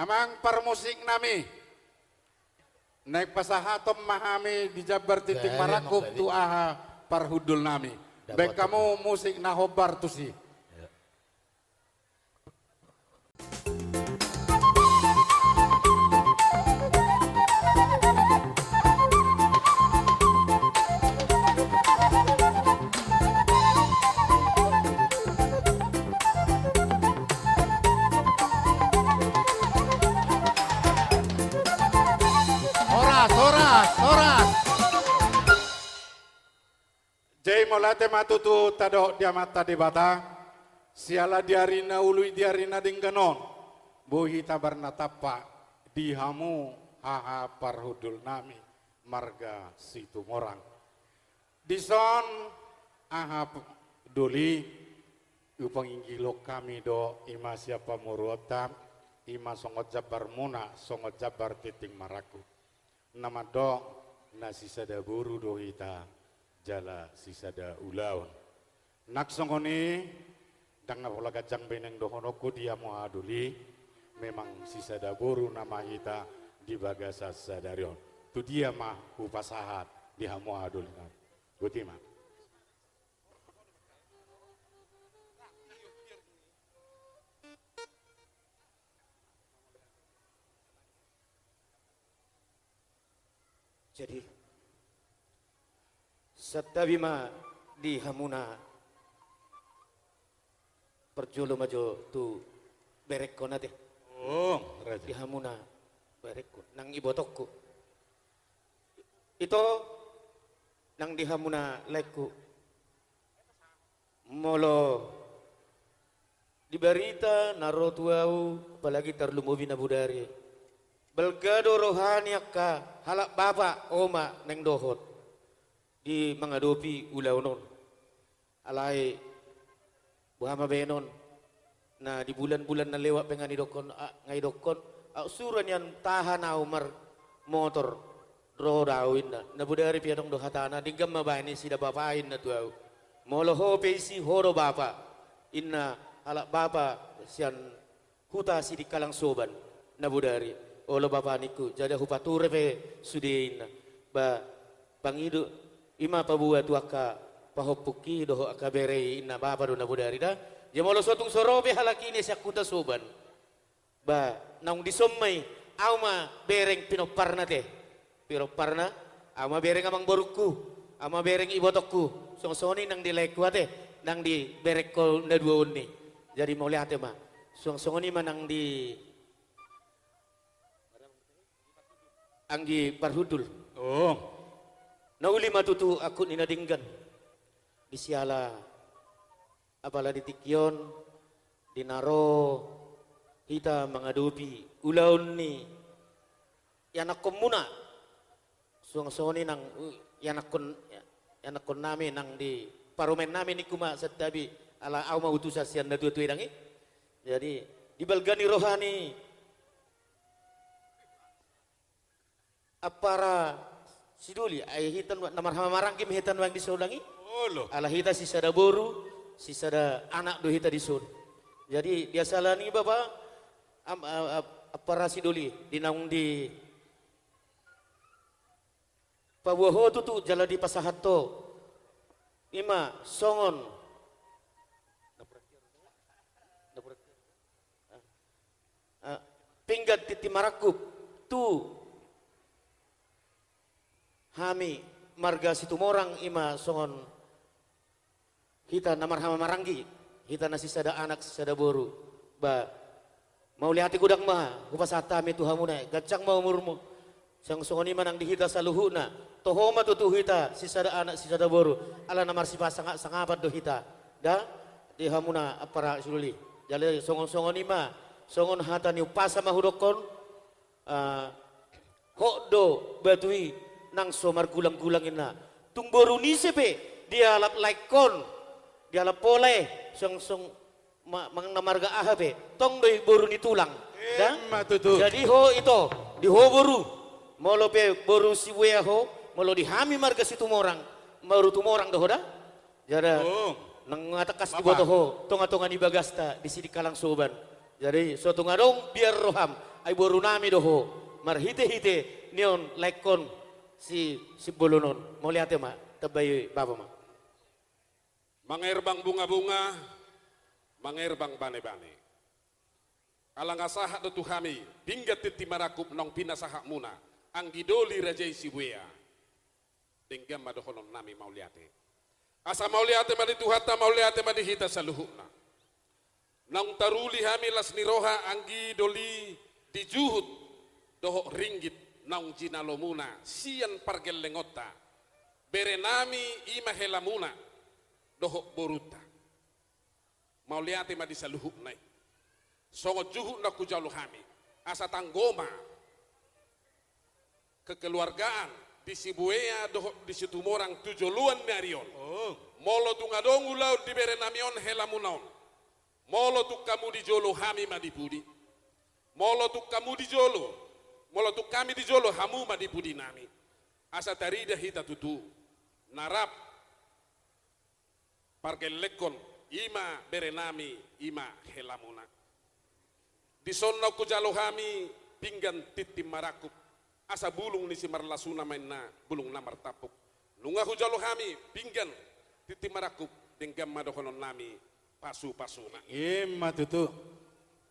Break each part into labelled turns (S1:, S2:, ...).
S1: Amang permusik nami. Naik pasahatom mahami di Jabar titik marakuk tu aha parhudul nami. Baik kamu musik nahobar tu si. Soras. Jai molate matutu tado dia mata di bata. Siala diarina ului diarina dingganon. Bohi tabarna tapa dihamu haha parhudul nami marga situ morang. Dison aha duli upang inggilok kami do ima siapa muruotam ima songot jabar muna songot jabar titing maraku. Nama do na sisada buru do hita jala sisada ulaun nak songoni dang napola kacang beneng dohonoko dia mohaduli memang sisada buru nama hita di bagasa sadarion tu dia mah upasahat dia mohaduli gutima.
S2: Jadi Satabima di Hamuna perjolo majo tu berekko nate.
S1: Oh, raja.
S2: Di Hamuna berekko nang ibotokku. Ito nang di Hamuna lekku. Molo di berita naro tuau apalagi terlumuvi na budari. Belgado rohani akka halak bapa oma neng dohot di mengadopi ulaunon alai buhama benon na di bulan-bulan na lewat pengani dokon ngai dokon suran yang tahan umar motor rodawin na budari pianong dohatana digam mabani sida bapain na tuau molo ho pesi horo bapa inna halak bapa sian huta si di kalang soban na budari olo bapa niku jadi hupature pe sudein ba pangidu ima pabua tuaka pahopuki doho akabere inna bapa do na budari da ya molo sotung sorobe halaki ni sakuta soban ba naung disommai auma bereng pinoparna te pinoparna ama bereng amang boruku ama bereng ibotokku song-songoni nang dileku ate nang di berekko na dua uni jadi mau lihat ma song-songoni manang di anggi parhudul.
S1: Oh.
S2: Nauli matutu aku ninadinggan. Bisiala apala di tikyon dinaro hita mengadupi ulaun ni yanak komuna suang-suangni nang yanakon nami nang di parumen nami ni kuma setabi ala au mau utusasian na tutu idangi. Jadi di balgani rohani apara siduli ay hitan namar marangkim hitan wang disolangi ala hita si sada boru si sada anak do hita disun jadi dia salani bapa apara siduli dinaung di pabuho tutu jala di pasahato ima songon pinggat titi marakuk tu Hami marga situ morang ima songon hita namar hama maranggi hita nasi sada anak sada boru ba mau lihat gudang mah upasata mi tu hamuna gacang mau murmu sang songon ima nang dihita saluhuna tohoma tu hita si sada anak si sada boru ala namar si pasang sangapat do hita da di hamuna apara sululi jale songon ima songon hata ni upasa mahudokon hokdo batui nang somar gulang-gulangin na tung boru ni sepe dia lap laikon dia lap pole song mang namarga ahabe tong doi boru ni tulang da jadi ho itu di ho boru molo pe boru si wea ho molo di hami marga situ morang maru tu morang doh da jada nang ngatakas di boto ho tonga-tonga ni bagasta di sidi kalang soban Jadi suatu ngadong biar roham ay boru nami doho marhite-hite nion lekon si bolonon. Mau lihat ya mak, tabay baba mak.
S3: Mangerbang bunga-bunga, mangerbang bane-bane. Alang asaha do tuhami, pinggat titi marakup nong pinasaha muna, ang gidoli rajay sibuya. Denggam madohonon nami mauliate. Asa mauliate madituhata mauliate madihita sa luhuna. Nang taruli hami las niroha anggi doli dijuhut doho ringgit nang jinalomuna sian pargel lengota berenami ima helamuna doho boruta mauliate madi saluhuk nai songo juhut na kujalu hami asa tanggoma kekeluargaan di Sibuea doho di situ morang tujoluan narion molo tungadong ulau di berenamion helamunaon molo tu kamu di jolo hami madipudi molo tu kamu di jolo molo tu kami di jolo hamu madipudi nami asa tarida hita tutu narap pargel lekon ima berenami ima helamuna di sonna ku jalo hami pinggan titim marakup asa bulung ni si marlasuna mainna bulung namar tapuk nunga hu jalo hami pinggan titim marakup denggam madokonon nami pasu-pasuna.
S1: Ima tutu.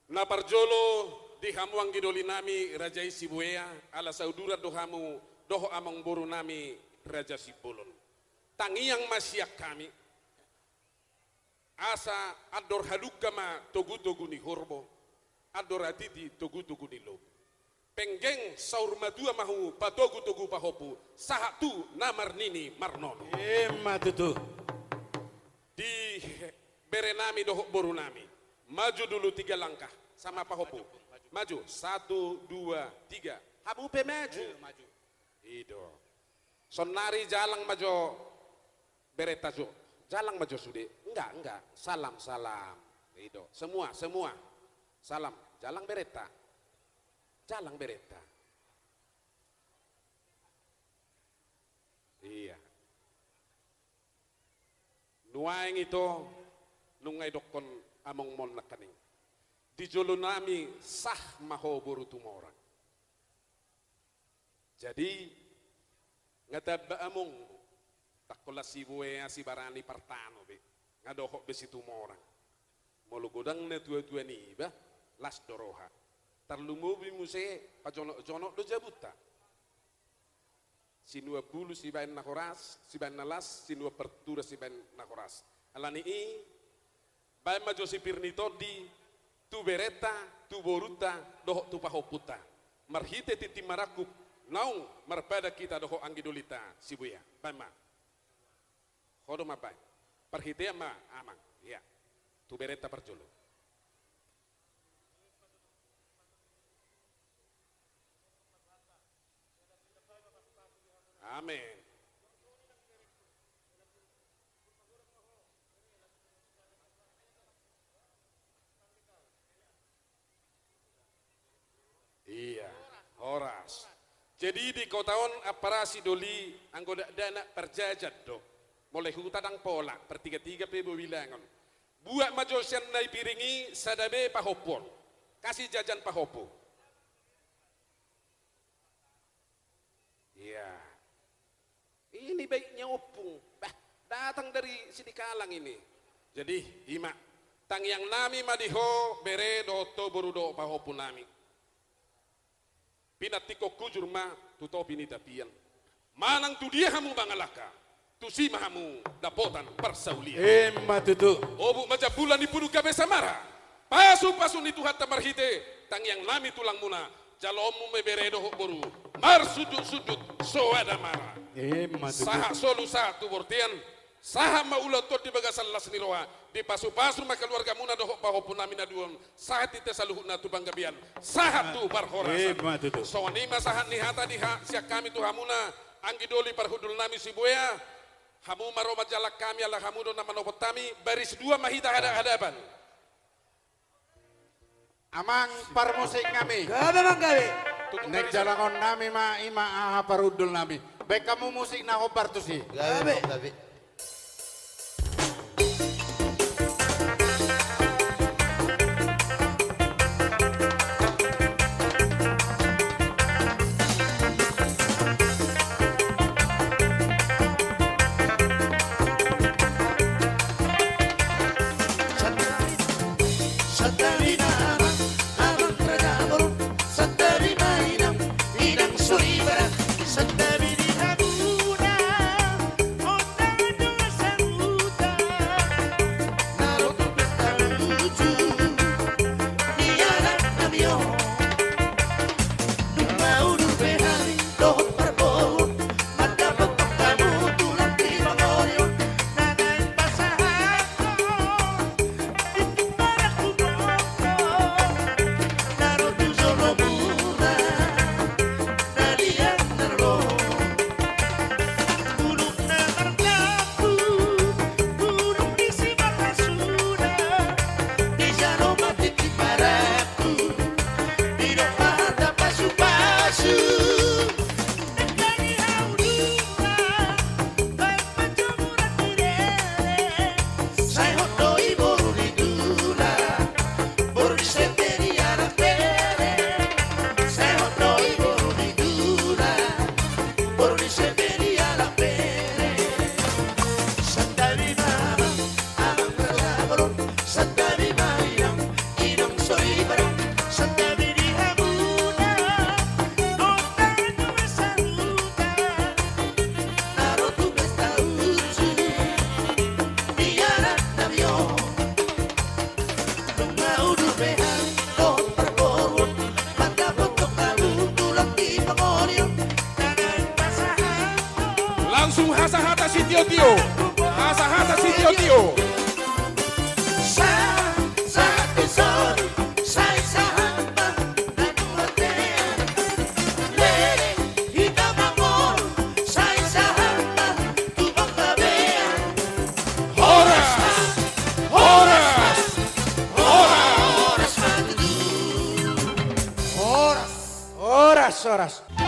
S3: Na parjolo di hamuang gidoli nami Raja Sibuea ala saudura dohamu doho amang boru nami Raja Sibolon. Tangiang masyak kami asa ador halukama togu-togu ni horbo ador atiti togu-togu ni lob. Penggeng saur madua mahu patogu-togu pahopu sahatu namar nini marnono.
S1: Ima tutu.
S3: Di berenami doho boru nami maju dulu 3 langkah sama pahopu maju 1 2 3 hamu pe maju ido sonari jalang majo beretajo jalang majo sude enggak salam ido semua salam jalang bereta iya nuaing itu nungay dokon among mon nakaning di jolo nami sah maho boru tumorang jadi ngadaba among takola Sibuea si barani partano be ngadohok be situ morang molugodang na tua-tua ni ba las doroha tarlumubi muse pajono do jabuta sinua bulu si bain nakoras si bain nalas sinua pertura si bain nakoras alani i bae majo sipir ni todi tu bereta tu boruta doho tu pahoputa marhite titi marakup naung marpada kita doho anggidolita Sibuea bae ma hodo ma bae parhite ma amang ya tu bereta parjolo amen. Iya, horas. Jadi di kotaon aparasi doli anggoda dana perjajat do. Mulai hutadang pola per 3-3 pebo bilangon. Buat majosian nai piringi sadabe pahopon. Kasih jajan pahopo. Iya. Ini baiknya opung. Bah, datang dari Sidikalang ini. Jadi, ima tang yang nami madiho bere do to borudo pahopo nami. Pinatiko kujur ma tuto pinita pian. Manang tu dia hamu bangalaka. Tu si mahamu dapotan persaulia.
S1: Ima tutu.
S3: Obu maja bulan ipudu kabe samara. Pasu ni tuhat tamarhite. Tang yang nami tulang muna. Jalomu mebere doho boru. Mar sudut so ada mara.
S1: Ima tutu.
S3: Saha solu satu bortian. Saha maula to di bagasal las niroa di pasu-pasu maka keluarga muna doho pahopu nami naduon sahat ite saluhuna tu banggabian sahat tu barhorasan soni masahat ni hata di siak kami tu hamuna anggi doli parhudul nami Sibuea hamu maro majalak kami ala hamudo nama nopotami baris 2 mahita hadapan
S1: Amang parmusik kami.
S4: Gabe mang gabe.
S1: Nek jalangon nami ma ima aha parudul nami. Baik kamu musik na obar tu si.
S4: Gabe. Gabe.
S3: Langsung hasa-hata si Tio-Tio. Hasa-hata si Tio-Tio.
S1: Horas, horas.